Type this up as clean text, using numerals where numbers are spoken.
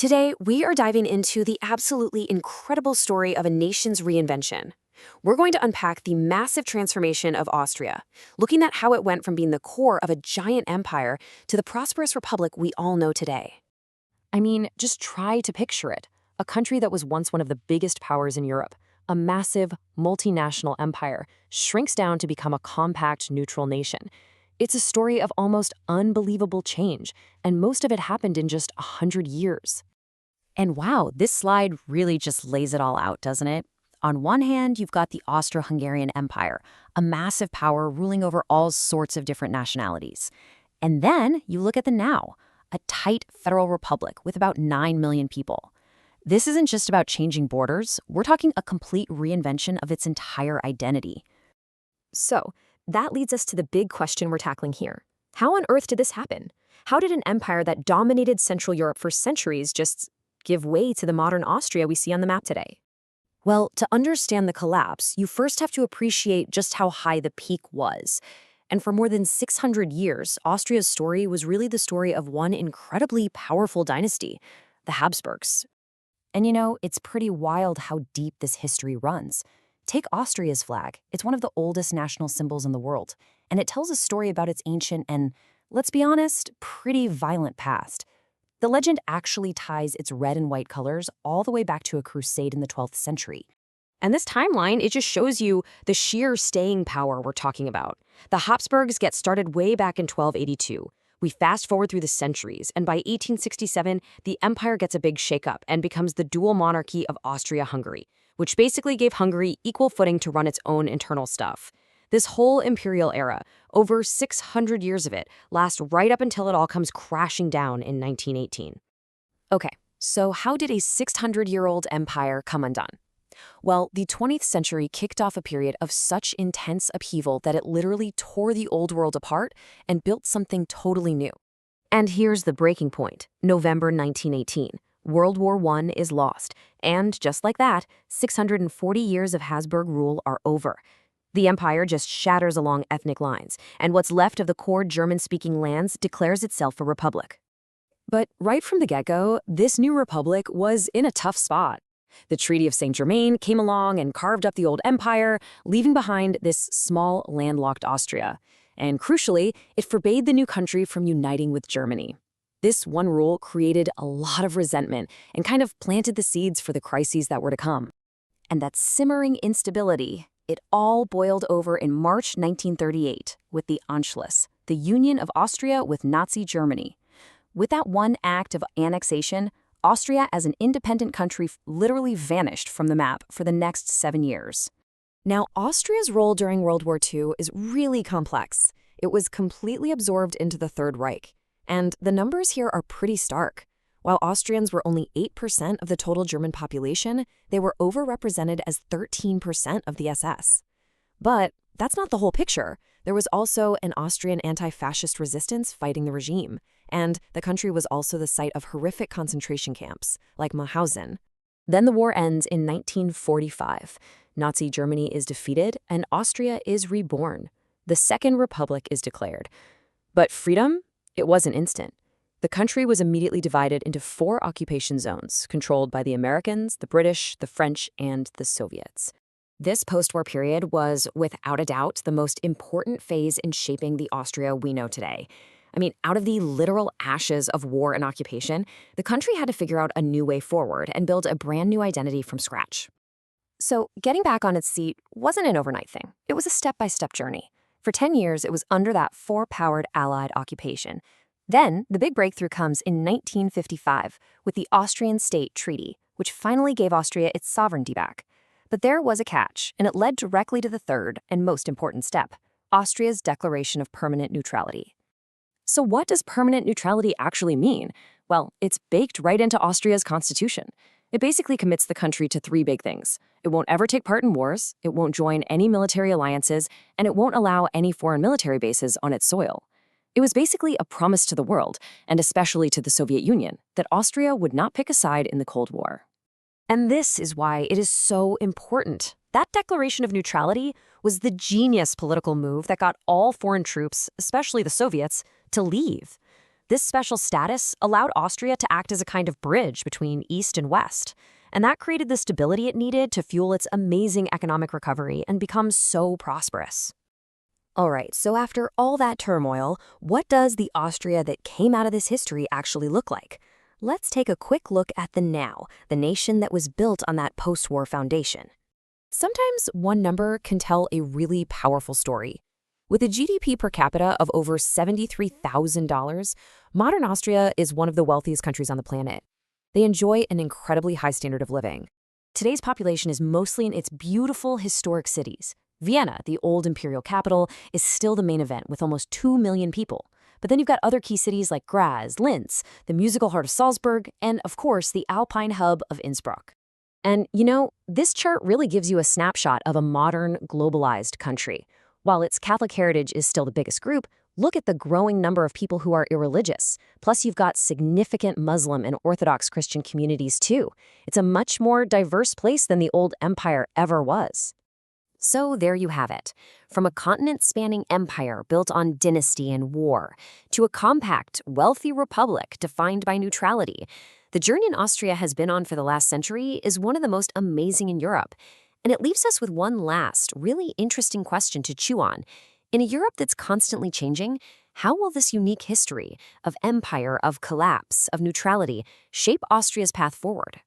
Today, we are diving into the absolutely incredible story of a nation's reinvention. We're going to unpack the massive transformation of Austria, looking at how it went from being the core of a giant empire to the prosperous republic we all know today. I mean, just try to picture it. A country that was once one of the biggest powers in Europe, a massive, multinational empire, shrinks down to become a compact, neutral nation. It's a story of almost unbelievable change, and most of it happened in just 100 years. And wow, this slide really just lays it all out, doesn't it? On one hand, you've got the Austro-Hungarian Empire, a massive power ruling over all sorts of different nationalities. And then you look at the now, a tight federal republic with about 9 million people. This isn't just about changing borders, we're talking a complete reinvention of its entire identity. So, that leads us to the big question we're tackling here. How on earth did this happen? How did an empire that dominated Central Europe for centuries just give way to the modern Austria we see on the map today? Well, to understand the collapse, you first have to appreciate just how high the peak was. And for more than 600 years, Austria's story was really the story of one incredibly powerful dynasty, the Habsburgs. And you know, it's pretty wild how deep this history runs. Take Austria's flag. It's one of the oldest national symbols in the world, and it tells a story about its ancient and, let's be honest, pretty violent past. The legend actually ties its red and white colors all the way back to a crusade in the 12th century. And this timeline, it just shows you the sheer staying power we're talking about. The Habsburgs get started way back in 1282. We fast forward through the centuries, and by 1867, the empire gets a big shakeup and becomes the dual monarchy of Austria-Hungary, which basically gave Hungary equal footing to run its own internal stuff. This whole imperial era, over 600 years of it, lasts right up until it all comes crashing down in 1918. Okay, so how did a 600-year-old empire come undone? Well, the 20th century kicked off a period of such intense upheaval that it literally tore the old world apart and built something totally new. And here's the breaking point, November 1918. World War I is lost, and just like that, 640 years of Habsburg rule are over. The empire just shatters along ethnic lines, and what's left of the core German-speaking lands declares itself a republic. But right from the get-go, this new republic was in a tough spot. The Treaty of Saint-Germain came along and carved up the old empire, leaving behind this small, landlocked Austria. And crucially, it forbade the new country from uniting with Germany. This one rule created a lot of resentment and kind of planted the seeds for the crises that were to come. And that simmering instability, it all boiled over in March 1938 with the Anschluss, the union of Austria with Nazi Germany. With that one act of annexation, Austria as an independent country literally vanished from the map for the next 7 years. Now, Austria's role during World War II is really complex. It was completely absorbed into the Third Reich. And the numbers here are pretty stark. While Austrians were only 8% of the total German population, they were overrepresented as 13% of the SS. But that's not the whole picture. There was also an Austrian anti-fascist resistance fighting the regime, and the country was also the site of horrific concentration camps, like Mauthausen. Then the war ends in 1945. Nazi Germany is defeated, and Austria is reborn. The Second Republic is declared. But freedom? It wasn't instant. The country was immediately divided into 4 occupation zones, controlled by the Americans, the British, the French, and the Soviets. This post-war period was, without a doubt, the most important phase in shaping the Austria we know today. I mean, out of the literal ashes of war and occupation, the country had to figure out a new way forward and build a brand new identity from scratch. So, getting back on its seat wasn't an overnight thing. It was a step-by-step journey. For 10 years, it was under that four-powered Allied occupation. Then, the big breakthrough comes in 1955 with the Austrian State Treaty, which finally gave Austria its sovereignty back. But there was a catch, and it led directly to the third and most important step, Austria's declaration of permanent neutrality. So what does permanent neutrality actually mean? Well, it's baked right into Austria's constitution. It basically commits the country to 3 big things. It won't ever take part in wars, it won't join any military alliances, and it won't allow any foreign military bases on its soil. It was basically a promise to the world, and especially to the Soviet Union, that Austria would not pick a side in the Cold War. And this is why it is so important. That declaration of neutrality was the genius political move that got all foreign troops, especially the Soviets, to leave. This special status allowed Austria to act as a kind of bridge between East and West, and that created the stability it needed to fuel its amazing economic recovery and become so prosperous. All right, so after all that turmoil, what does the Austria that came out of this history actually look like? Let's take a quick look at the now, the nation that was built on that post-war foundation. Sometimes one number can tell a really powerful story. With a GDP per capita of over $73,000, modern Austria is one of the wealthiest countries on the planet. They enjoy an incredibly high standard of living. Today's population is mostly in its beautiful historic cities. Vienna, the old imperial capital, is still the main event with almost 2 million people. But then you've got other key cities like Graz, Linz, the musical heart of Salzburg, and of course the alpine hub of Innsbruck. And this chart really gives you a snapshot of a modern, globalized country. While its Catholic heritage is still the biggest group, look at the growing number of people who are irreligious. Plus, you've got significant Muslim and Orthodox Christian communities, too. It's a much more diverse place than the old empire ever was. So there you have it. From a continent-spanning empire built on dynasty and war, to a compact, wealthy republic defined by neutrality, the journey Austria has been on for the last century is one of the most amazing in Europe. And it leaves us with one last, really interesting question to chew on. In a Europe that's constantly changing, how will this unique history of empire, of collapse, of neutrality shape Austria's path forward?